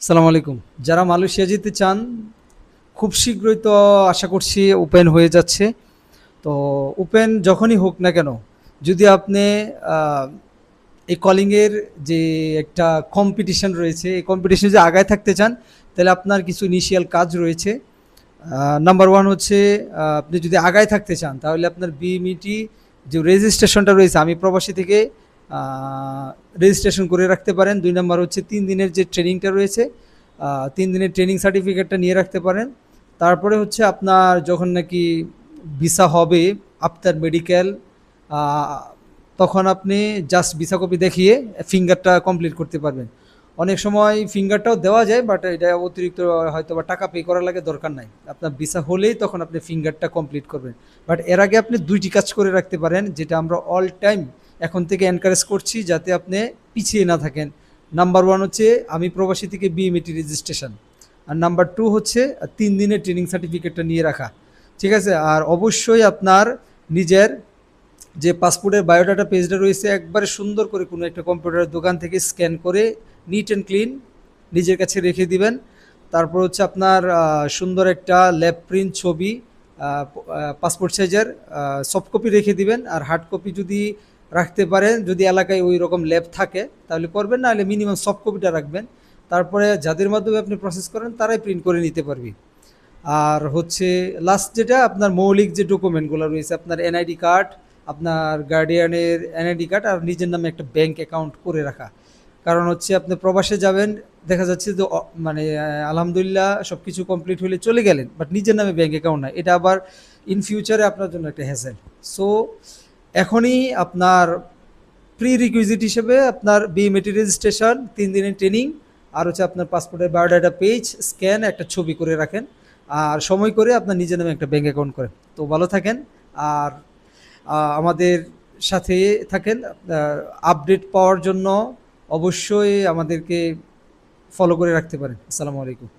আসসালামু আলাইকুম। যারা মালয়েশিয়া যেতে চান খুব শীঘ্রই তো আশা করছি ওপেন হয়ে যাচ্ছে। তো ওপেন যখনই হোক না কেন, যদি আপনি আহ, এই কলিংয়ের যে একটা কম্পিটিশন রয়েছে, এই কম্পিটিশনে যদি আগায় থাকতে চান, তাহলে আপনার কিছু ইনিশিয়াল কাজ রয়েছে। নাম্বার ওয়ান হচ্ছে, আপনি যদি আগায় থাকতে চান তাহলে আপনার বিএমইটি যে রেজিস্ট্রেশনটা রয়েছে আমি প্রবাসী থেকে রেজিস্ট্রেশন করে রাখতে পারেন। দুই নাম্বার হচ্ছে 3 দিনের যে ট্রেনিংটা রয়েছে, 3 দিনের ট্রেনিং সার্টিফিকেটটা নিয়ে রাখতে পারেন। তারপরে হচ্ছে আপনার যখন নাকি ভিসা হবে আফটার মেডিকেল, তখন আপনি জাস্ট ভিসা কপি দেখিয়ে ফিঙ্গারটা কমপ্লিট করতে পারবেন। অনেক সময় ফিঙ্গারটাও দেওয়া যায়, বাট এটা অতিরিক্ত হয়তো বা টাকা পে করার লাগে, দরকার নাই। আপনার ভিসা হলেই তখন আপনি ফিঙ্গারটা কমপ্লিট করবেন। বাট এর আগে আপনি দুইটি কাজ করে রাখতে পারেন, যেটা আমরা অল টাইম এখন থেকে এনকারেজ করছি, যাতে আপনি পিছিয়ে না থাকেন। নাম্বার ওয়ান হচ্ছে আমি প্রবাসী থেকে বিএমইটি রেজিস্ট্রেশন, আর নাম্বার টু হচ্ছে 3 দিনের ট্রেনিং সার্টিফিকেটটা নিয়ে রাখা। ঠিক আছে? আর অবশ্যই আপনার নিজের যে পাসপোর্টের বায়োডাটা পেজটা রয়েছে, একবারে সুন্দর করে কোনো একটা কম্পিউটারের দোকান থেকে স্ক্যান করে নিট অ্যান্ড ক্লিন নিজের কাছে রেখে দিবেন। তারপর হচ্ছে আপনার সুন্দর একটা ল্যাব প্রিন্ট ছবি, পাসপোর্ট সাইজের সফট কপি রেখে দিবেন। আর হার্ড কপি যদি রাখতে পারেন, যদি এলাকায় ওই রকম ল্যাব থাকে তাহলে করবেন, না হলে মিনিমাম সফট কপিটা রাখবেন। তারপরে যাদের মাধ্যমে আপনি প্রসেস করেন তারাই প্রিন্ট করে নিতে পারবি। আর হচ্ছে লাস্ট যেটা আপনার মৌলিক যে ডকুমেন্টগুলো রয়েছে, আপনার এনআইডি কার্ড, আপনার গার্ডিয়ানের এনআইডি কার্ড, আর নিজের নামে একটা ব্যাংক অ্যাকাউন্ট করে রাখা। কারণ হচ্ছে আপনি প্রবাসে যাবেন, দেখা যাচ্ছে যে মানে আলহামদুলিল্লাহ সব কিছু কমপ্লিট হলে চলে গেলেন, বাট নিজের নামে ব্যাংক অ্যাকাউন্ট নাই, এটা আবার ইন ফিউচারে আপনার জন্য একটা হ্যাসেল। সো এখনই আপনার প্রি রিকুইজিট হিসেবে আপনার বিএমএটি রেজিস্ট্রেশন, 3 দিনের ট্রেনিং, আর হচ্ছে আপনার পাসপোর্টের বায়োডাটা পেজ স্ক্যান একটা ছবি করে রাখেন। আর সময় করে আপনার নিজের নামে একটা ব্যাঙ্ক অ্যাকাউন্ট করেন। তো ভালো থাকেন। আর আমাদের সাথে থাকেন। আপডেট পাওয়ার জন্য অবশ্যই আমাদেরকে ফলো করে রাখতে পারেন। আসসালামু আলাইকুম।